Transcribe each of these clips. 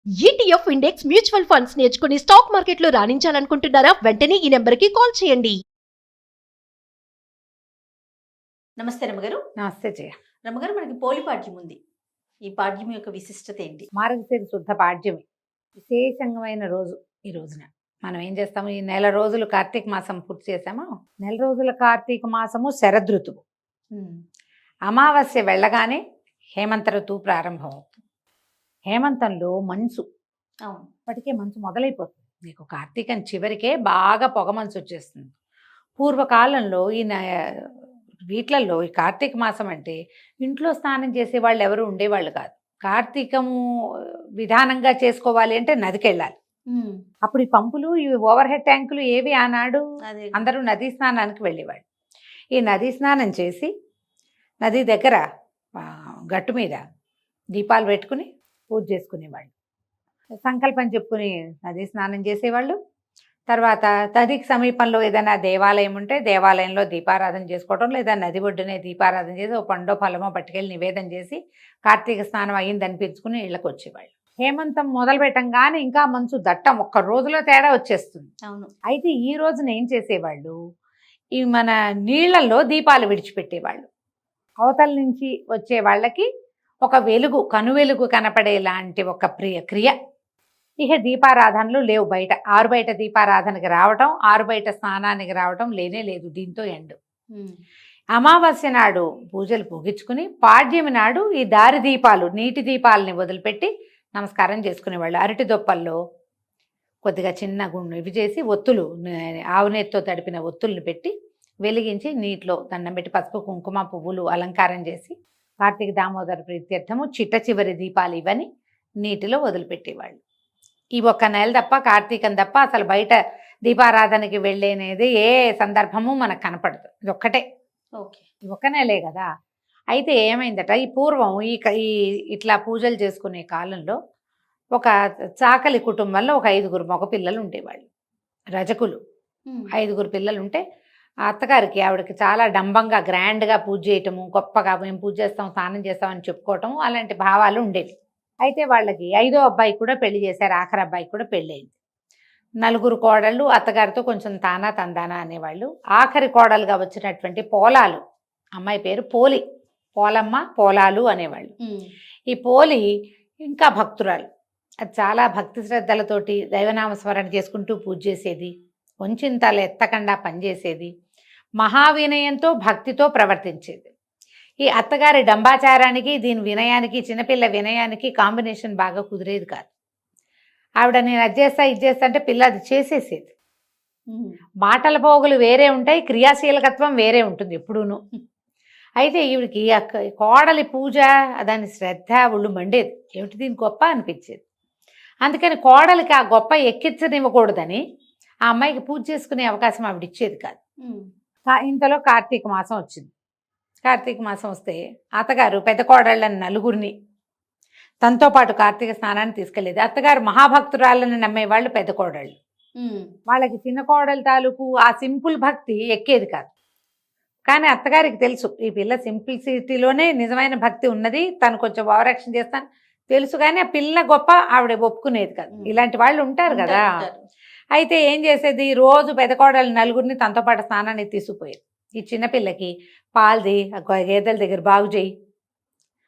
ETF index mutual funds నేర్చుకుని stock మార్కెట్లో రాణించాలనుకుంటున్నారా? వెంటనే ఈ నెంబర్కి కాల్ చేయండి. నమస్తే రమగారు. నమస్తే జయ. రమగారు, మనకి పోలి పాడ్యం ఉంది. ఈ పాడ్యం యొక్క విశిష్టత ఏంటి? మార్గశిర శుద్ధ పాడ్యమి విశేషమైన రోజు. ఈ రోజున మనం ఏం చేస్తాము, ఈ నెల రోజులు కార్తీక మాసం పూర్తి చేసామో, నెల రోజుల కార్తీక మాసము శరదృతువు. అమావాస్య వెళ్ళగానే హేమంత ఋతువు ప్రారంభం అవుతుంది. హేమంతంలో మంచు, ఇప్పటికే మంచు మొదలైపోతుంది. నీకు కార్తీకం చివరికే బాగా పొగ మంచు వచ్చేస్తుంది. పూర్వకాలంలో వీట్లలో ఈ కార్తీక మాసం అంటే ఇంట్లో స్నానం చేసే వాళ్ళు ఎవరు ఉండేవాళ్ళు కాదు. కార్తీకము విధానంగా చేసుకోవాలి అంటే నదికి వెళ్ళాలి. అప్పుడు ఈ పంపులు, ఈ ఓవర్ హెడ్ ట్యాంకులు ఏవి ఆనాడు, అందరూ నదీ స్నానానికి వెళ్ళేవాళ్ళు. ఈ నదీ స్నానం చేసి నది దగ్గర గట్టు మీద దీపాలు పెట్టుకుని పూజ చేసుకునేవాళ్ళు. సంకల్పం చెప్పుకుని నదీ స్నానం చేసేవాళ్ళు. తర్వాత నదికి సమీపంలో ఏదైనా దేవాలయం ఉంటే దేవాలయంలో దీపారాధన చేసుకోవటం, లేదా నది ఒడ్డునే దీపారాధన చేసి ఓ పండో ఫలమో పట్టుకెళ్ళి నివేదన చేసి కార్తీక స్నానం అయ్యింది అనిపించుకుని ఇళ్ళకి వచ్చేవాళ్ళు. హేమంతం మొదలు పెట్టంగానే ఇంకా మంచు దట్టం, ఒక్క రోజులో తేడా వచ్చేస్తుంది. అవును. అయితే ఈ రోజున ఏం చేసేవాళ్ళు, ఈ మన నీళ్లలో దీపాలు విడిచిపెట్టేవాళ్ళు. అవతల నుంచి వచ్చే వాళ్ళకి ఒక వెలుగు, కనువెలుగు కనపడేలాంటి ఒక క్రియ. ఇక దీపారాధనలు లేవు. బయట ఆరు బయట దీపారాధనకి రావటం, ఆరు బయట స్నానానికి రావటం లేనే లేదు. దీంతో ఎండు. అమావాస్య నాడు పూజలు ముగించుకుని పాడ్యమి నాడు ఈ దారి దీపాలు, నీటి దీపాలని వదిలిపెట్టి నమస్కారం చేసుకునేవాళ్ళు. అరటి దొప్పల్లో కొద్దిగా చిన్న గుండు ఇవి చేసి ఒత్తులు, ఆవునేతితో తడిపిన ఒత్తుల్ని పెట్టి వెలిగించి నీటిలో దండం పెట్టి పసుపు కుంకుమ పువ్వులు అలంకారం చేసి కార్తీక దామోదర ప్రీత్యర్థము చిట్ట చివరి దీపాలు ఇవని నీటిలో వదిలిపెట్టేవాళ్ళు. ఈ ఒక్క నెల తప్ప, కార్తీకం తప్ప అసలు బయట దీపారాధనకి వెళ్ళేనేది ఏ సందర్భము మనకు కనపడదు. ఇది ఒక్కటే, ఈ ఒక్క నెలే కదా. అయితే ఏమైందట, ఈ పూర్వం ఈ ఇట్లా పూజలు చేసుకునే కాలంలో ఒక చాకలి కుటుంబంలో ఒక 5గురు మగ పిల్లలు ఉండేవాళ్ళు, రజకులు. 5గురు పిల్లలు ఉంటే ఆ అత్తగారికి, ఆవిడకి చాలా డంబంగా గ్రాండ్గా పూజ చేయటము, గొప్పగా మేము పూజ చేస్తాం, స్నానం చేస్తామని చెప్పుకోవటము, అలాంటి భావాలు ఉండేవి. అయితే వాళ్ళకి 5వ అబ్బాయి కూడా పెళ్లి చేశారు, ఆఖరి అబ్బాయి కూడా పెళ్ళయింది. 4 కోడళ్ళు అత్తగారితో కొంచెం తానా తందానా అనేవాళ్ళు. ఆఖరి కోడలుగా వచ్చినటువంటి పోలాలు, అమ్మాయి పేరు పోలి, పోలమ్మ పోలాలు అనేవాళ్ళు. ఈ పోలి ఇంకా భక్తురాలు. అది చాలా భక్తి శ్రద్ధలతోటి దైవనామస్మరణ చేసుకుంటూ పూజ చేసేది, కొంచెంతలు ఎత్తకుండా పనిచేసేది, మహావినయంతో భక్తితో ప్రవర్తించేది. ఈ అత్తగారి డంబాచారానికి, దీని వినయానికి, చిన్నపిల్ల వినయానికి కాంబినేషన్ బాగా కుదిరేది కాదు. ఆవిడ నేను అది చేస్తా ఇది చేస్తా అంటే పిల్ల అది చేసేసేది. మాటల పోగులు వేరే ఉంటాయి, క్రియాశీలకత్వం వేరే ఉంటుంది ఎప్పుడూను. అయితే ఈవిడికి కోడలి పూజ, దాని శ్రద్ధ ఒళ్ళు మండేది. ఏమిటి దీని గొప్ప అనిపించేది. అందుకని కోడలికి ఆ గొప్ప ఎక్కించనివ్వకూడదని ఆ అమ్మాయికి పూజ చేసుకునే అవకాశం ఆవిడ ఇచ్చేది కాదు. ఇంతలో కార్తీక మాసం వచ్చింది. కార్తీక మాసం వస్తే అత్తగారు పెద్ద కోడళ్ళని 4గురిని తనతో పాటు కార్తీక స్నానాన్ని తీసుకెళ్ళేది. అత్తగారు మహాభక్తురాళ్ళని నమ్మేవాళ్ళు పెద్ద కోడళ్ళు. వాళ్ళకి చిన్న కోడలు తాలూకు ఆ సింపుల్ భక్తి ఎక్కేది కాదు. కానీ అత్తగారికి తెలుసు, ఈ పిల్ల సింప్లిసిటీలోనే నిజమైన భక్తి ఉన్నది, తను కొంచెం ఓవరాక్షన్ చేస్తాను తెలుసు, కానీ ఆ పిల్ల గొప్ప ఆవిడ ఒప్పుకునేది కాదు. ఇలాంటి వాళ్ళు ఉంటారు కదా. అయితే ఏం చేసేది, రోజు పెద్ద కోడలు 4గురిని తనతో పాటు స్నానానికి తీసుకుపోయేది. ఈ చిన్నపిల్లకి పాల్ది, గేదెల దగ్గర బాగు చేయి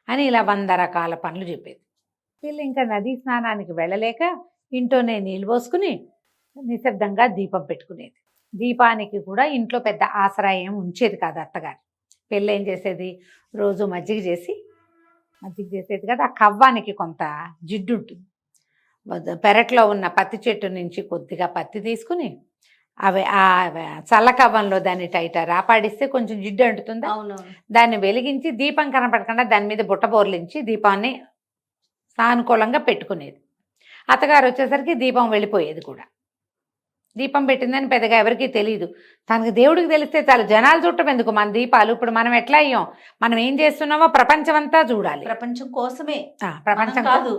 అని ఇలా 100 రకాల పనులు చెప్పేది. పిల్ల ఇంకా నదీ స్నానానికి వెళ్ళలేక ఇంట్లోనే నీళ్ళు పోసుకుని నిశ్శబ్దంగా దీపం పెట్టుకునేది. దీపానికి కూడా ఇంట్లో పెద్ద ఆశ్రయం ఉంచేది కాదు అత్తగారు. పిల్ల ఏం చేసేది, రోజు మజ్జిగ చేసేది కదా. ఆ కవ్వానికి కొంత జిడ్డు ఉంటుంది. పెరట్లో ఉన్న పత్తి చెట్టు నుంచి కొద్దిగా పత్తి తీసుకుని అవి ఆ చల్లకవ్వంలో దాన్ని టైట రాపాడిస్తే కొంచెం జిడ్డు అంటుతుంది. దాన్ని వెలిగించి దీపం కనపడకుండా దాని మీద బుట్ట బోర్లించి దీపాన్ని సానుకూలంగా పెట్టుకునేది. అత్తగారు వచ్చేసరికి దీపం వెళ్ళిపోయేది కూడా. దీపం పెట్టిందని పెద్దగా ఎవరికీ తెలియదు. తనకు దేవుడికి తెలిస్తే చాలు, జనాలు చూడటం ఎందుకు మన దీపాలు. ఇప్పుడు మనం ఎట్లా అయ్యాం, మనం ఏం చేస్తున్నామో ప్రపంచం అంతా చూడాలి. ప్రపంచం కోసమే, ప్రపంచం కాదు,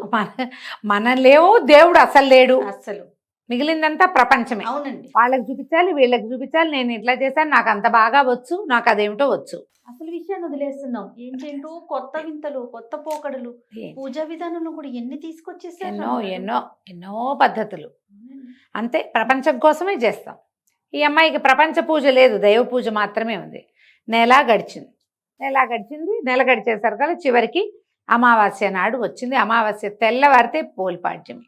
మనం లేవు, దేవుడు అసలు లేడు. అసలు మిగిలిందంతా ప్రపంచమే. అవునండి. వాళ్ళకి చూపించాలి, వీళ్ళకి చూపించాలి, నేను ఇట్లా చేశాను, నాకు అంత బాగా వచ్చు, నాకు అదేమిటో వచ్చు. అసలు విషయాన్ని వదిలేస్తున్నాం. ఏంటేంటో కొత్త వింతలు, కొత్త పోకడలు, పూజా విధానంలో కూడా ఎన్ని తీసుకొచ్చేసారు ఎన్నో అమ్మగారు. ఎన్నో ఎన్నో పద్ధతులు. అవునండి. అంతే, ప్రపంచం కోసమే చేస్తాం. ఈ అమ్మాయికి ప్రపంచ పూజ లేదు, దైవ పూజ మాత్రమే ఉంది. నెల గడిచింది. నెల గడిచేసరికి చివరికి అమావాస్య నాడు వచ్చింది. అమావాస్య తెల్లవారితే పోలిపాడ్యమి.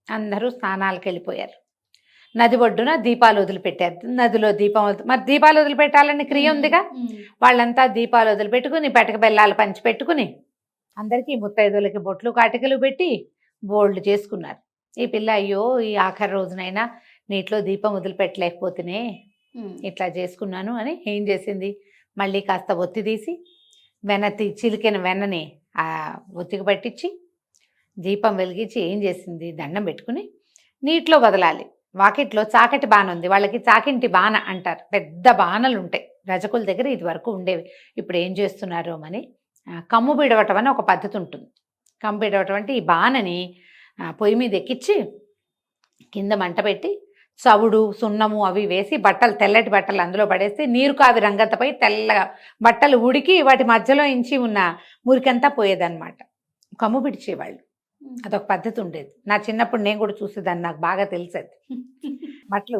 అందరూ స్నానాలకు వెళ్ళిపోయారు. నది ఒడ్డున దీపాలు వదిలిపెట్టారు. నదిలో దీపం మరి దీపాలు వదిలిపెట్టాలని క్రియ ఉందిగా. వాళ్ళంతా దీపాలు వదిలిపెట్టుకుని పటిక బెల్లాలు పంచిపెట్టుకుని అందరికీ ముత్తైదులకి బొట్లు కాటికలు పెట్టి బోల్డ్ చేసుకున్నారు. ఈ పిల్ల అయ్యో ఈ ఆఖరి రోజునైనా నీటిలో దీపం వదిలిపెట్టలేకపోతేనే ఇట్లా చేసుకున్నాను అని ఏం చేసింది, మళ్ళీ కాస్త ఒత్తి తీసి చిలికిన వెన్నని ఆ ఒత్తికి పట్టించి దీపం వెలిగించి ఏం చేసింది, దండం పెట్టుకుని నీటిలో వదలాలి. వాకిట్లో చాకటి బాణ ఉంది, వాళ్ళకి చాకింటి బాణ అంటారు. పెద్ద బాణలు ఉంటాయి రజకుల దగ్గర, ఇది వరకు ఉండేవి. ఇప్పుడు ఏం చేస్తున్నారో అని కమ్ము బిడవటం అని ఒక పద్ధతి ఉంటుంది. కమ్ము బిడవటం అంటే ఈ బాణని పొయ్యి మీద ఎక్కించి కింద మంట పెట్టి చవుడు సున్నము అవి వేసి బట్టలు, తెల్లటి బట్టలు అందులో పడేస్తే నీరు కావి రంగతపై తెల్లగా బట్టలు ఉడికి వాటి మధ్యలో ఇంచి ఉన్న మురికంతా పోయేదన్నమాట. కమ్ము పిడిచేవాళ్ళు. అదొక పద్ధతి ఉండేది. నా చిన్నప్పుడు నేను కూడా చూసేదాన్ని, నాకు బాగా తెలిసేది. బట్టలు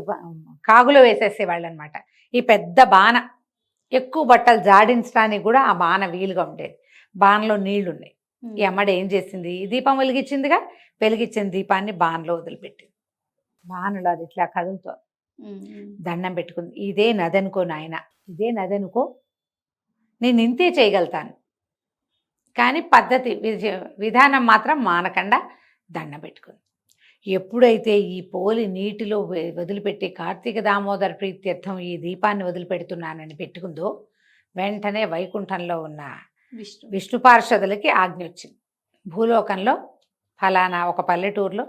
కాగులో వేసేసేవాళ్ళు అనమాట. ఈ పెద్ద బాణ ఎక్కువ బట్టలు జాడించడానికి కూడా ఆ బాణ వీలుగా ఉండేది. బాణలో నీళ్లు ఉన్నాయి. ఈ అమ్మడు ఏం చేసింది, దీపం వెలిగించిందిగా, వెలిగించిన దీపాన్ని బాణలో వదిలిపెట్టింది. బాణలో అది ఇట్లా కదులుతో దండం పెట్టుకుంది. ఇదే నదనుకో నాయన, ఇదే నదనుకో, నేను ఇంతే చేయగలుగుతాను, కానీ పద్ధతి విధానం మాత్రం మానకుండా దండం పెట్టుకుంది. ఎప్పుడైతే ఈ పోలి నీటిలో వదిలిపెట్టి కార్తీక దామోదర ప్రీత్యర్థం ఈ దీపాన్ని వదిలిపెడుతున్నానని పెట్టుకుందో, వెంటనే వైకుంఠంలో ఉన్న విష్ణు పార్షదులకి ఆజ్ఞ వచ్చింది. భూలోకంలో ఫలానా ఒక పల్లెటూరులో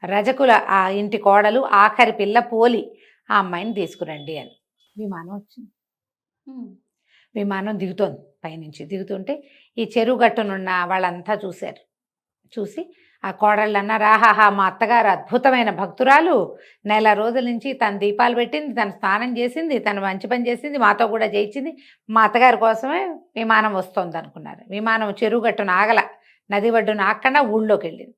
రజకుల ఆ ఇంటి కోడలు ఆఖరి పిల్ల పోలి ఆ అమ్మాయిని తీసుకురండి అని. విమానం వచ్చింది. విమానం దిగుతోంది. పైనుంచి దిగుతుంటే ఈ చెరువు గట్టునున్న వాళ్ళంతా చూశారు. చూసి ఆ కోడళ్ళు అన్నారు, ఆహాహా మా అత్తగారు అద్భుతమైన భక్తురాలు, నెల రోజుల నుంచి తను దీపాలు పెట్టింది, తను స్నానం చేసింది, తను మంచి పని చేసింది, మాతో కూడా చేయించింది, మా అత్తగారి కోసమే విమానం వస్తుంది అనుకున్నారు. విమానం చెరువు గట్టున ఆగల, నది ఒడ్డున ఆగకుండా ఊళ్ళోకి వెళ్ళింది.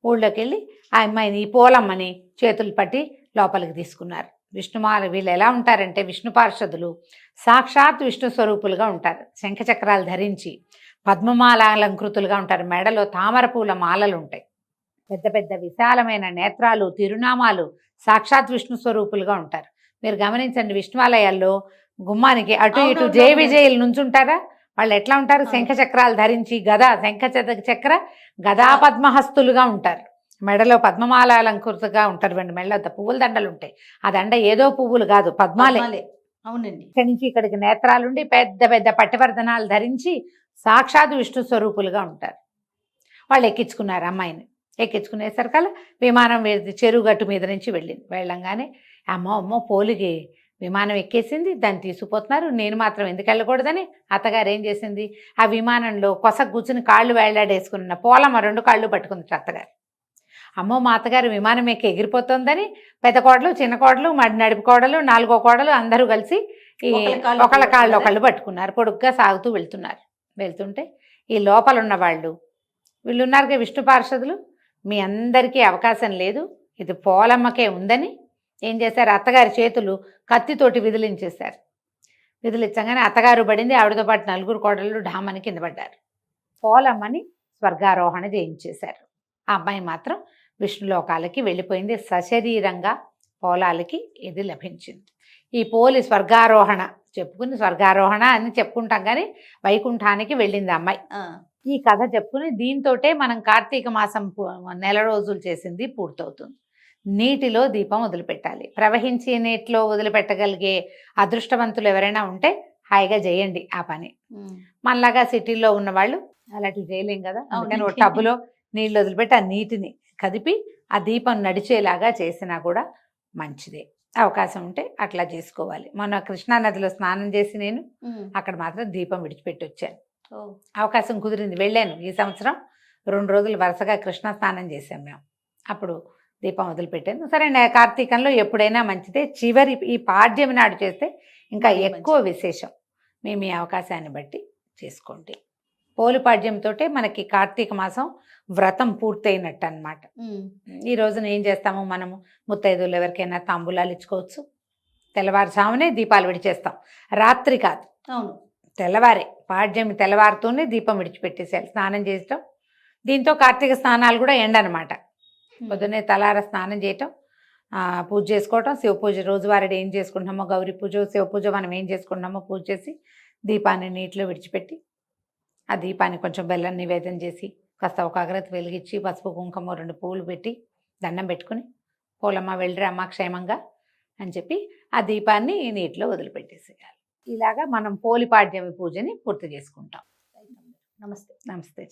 ఊళ్ళోకి వెళ్ళి ఆ అమ్మాయిని, ఈ పోలమ్మని చేతులు పట్టి లోపలికి తీసుకున్నారు. విష్ణుమాల వీళ్ళు ఎలా ఉంటారంటే విష్ణు పార్షదులు సాక్షాత్ విష్ణు స్వరూపులుగా ఉంటారు. శంఖచక్రాలు ధరించి పద్మమాలాలంకృతులుగా ఉంటారు. మెడలో తామర పూల మాలలు ఉంటాయి. పెద్ద పెద్ద విశాలమైన నేత్రాలు, తిరునామాలు, సాక్షాత్ విష్ణు స్వరూపులుగా ఉంటారు. మీరు గమనించండి, విష్ణువాలయాల్లో గుమ్మానికి అటు ఇటు జయ విజయులు నుంచుంటారా, వాళ్ళు ఎట్లా ఉంటారు, శంఖచక్రాలు ధరించి గదా చక్ర గదా పద్మహస్తులుగా ఉంటారు. మెడలో పద్మమాలాలంకృతగా ఉంటారు. మెడలో పువ్వుల దండలు ఉంటాయి. ఆ దండ ఏదో పువ్వులు కాదు, పద్మాలే. అవునండి. ఇక్కడి నుంచి ఇక్కడికి నేత్రాలుండి పెద్ద పెద్ద పట్టివర్ధనాలు ధరించి సాక్షాత్ విష్ణు స్వరూపులుగా ఉంటారు. వాళ్ళు ఎక్కించుకున్నారు అమ్మాయిని. ఎక్కించుకునేసరికల్లా విమానం చెరువు గట్టు మీద నుంచి వెళ్ళంగానే అమ్మో పోలికి విమానం ఎక్కేసింది, దాన్ని తీసుకుపోతున్నారు, నేను మాత్రం ఎందుకు వెళ్ళకూడదని అత్తగారు ఏం చేసింది, ఆ విమానంలో కొస కూర్చుని కాళ్ళు వేళ్లాడేసుకున్న పోలమ్మ 2 కాళ్ళు పట్టుకుంది అత్తగారు. అమ్మో మా అత్తగారు విమానం ఎక్కి ఎగిరిపోతుందని పెద్ద కోడలు, చిన్న కోడలు, నడిపి కోడలు, 4వ కోడలు అందరూ కలిసి ఒకళ్ళ కాళ్ళు ఒకళ్ళు పట్టుకున్నారు. పొడుగ్గా సాగుతూ వెళ్తుంటే ఈ లోపల ఉన్న వీళ్ళు ఉన్నారుగా విష్ణు పార్షదులు, మీ అందరికీ అవకాశం లేదు, ఇది పోలమ్మకే ఉందని ఏం చేశారు, అత్తగారి చేతులు కత్తితోటి విదిలించేశారు. విదిలించగానే అత్తగారు పడింది, ఆవిడతో పాటు 4 కోడళ్ళు ఢామని కింద పడ్డారు. పోలమ్మని స్వర్గారోహణ చేయించేశారు. ఆ అమ్మాయి మాత్రం విష్ణులోకాలకి వెళ్ళిపోయింది. సశరీరంగా పోలాలకి ఇది లభించింది. ఈ పోలి స్వర్గారోహణ స్వర్గారోహణ అని చెప్పుకుంటాం, కానీ వైకుంఠానికి వెళ్ళింది అమ్మాయి. ఈ కథ చెప్పుకుని దీంతోటే మనం కార్తీక మాసం నెల రోజులు చేసింది పూర్తవుతుంది. నీటిలో దీపం వదిలిపెట్టాలి. ప్రవహించే నీటిలో వదిలిపెట్టగలిగే అదృష్టవంతులు ఎవరైనా ఉంటే హాయిగా చేయండి ఆ పని. మనలాగా సిటీల్లో ఉన్న వాళ్ళు అలాంటివి చేయలేం కదా, అందుకని ఒక టబ్బులో నీళ్ళు వదిలిపెట్టి ఆ నీటిని కదిపి ఆ దీపం నడిచేలాగా చేసినా కూడా మంచిదే. అవకాశం ఉంటే అట్లా చేసుకోవాలి. మొన్న కృష్ణానదిలో స్నానం చేసి నేను అక్కడ మాత్రం దీపం విడిచిపెట్టి వచ్చాను. అవకాశం కుదిరింది, వెళ్ళాను. ఈ సంవత్సరం 2 రోజులు వరుసగా కృష్ణ స్నానం చేశాం మేము. అప్పుడు దీపం వదిలిపెట్టాను. సరే కార్తీకంలో ఎప్పుడైనా మంచిదే, చివరి ఈ పాడ్యమి నాడు చేస్తే ఇంకా మరీ ఎక్కువ విశేషం. మీ అవకాశాన్ని బట్టి చేసుకోండి. పోలిపాడ్యంతో మనకి కార్తీక మాసం వ్రతం పూర్తయినట్టు అనమాట. ఈ రోజున ఏం చేస్తాము మనము, ముత్తైదువులు ఎవరికైనా తాంబూలాలు ఇచ్చుకోవచ్చు. తెల్లవారుజామునే దీపాలు విడిచేస్తాం, రాత్రి కాదు, అవును. తెల్లవారే. పాడ్యమి తెల్లవారుతోనే దీపం విడిచిపెట్టేసేయాలి, స్నానం చేయటం. దీంతో కార్తీక స్నానాలు కూడా ఎండనమాట. పొద్దున్నే తలార స్నానం చేయటం, పూజ చేసుకోవటం, శివ పూజ రోజువారీ ఏం చేసుకుంటున్నామో, గౌరీ పూజ, శివ పూజ మనం ఏం చేసుకుంటున్నామో పూజ చేసి దీపాన్ని నీటిలో విడిచిపెట్టి, ఆ దీపాన్ని కొంచెం బెల్లం నివేదన చేసి, కాస్త ఒక అగరత్తి వెలిగించి, పసుపు కుంకుమ 2 పువ్వులు పెట్టి దండం పెట్టుకుని, పోలమ్మ వెళ్ళిరా అమ్మ క్షేమంగా అని చెప్పి ఆ దీపాన్ని నీటిలో వదిలిపెట్టేసేయాలి. ఇలాగా మనం పోలిపాడ్యమి పూజని పూర్తి చేసుకుంటాం. నమస్తే. నమస్తే.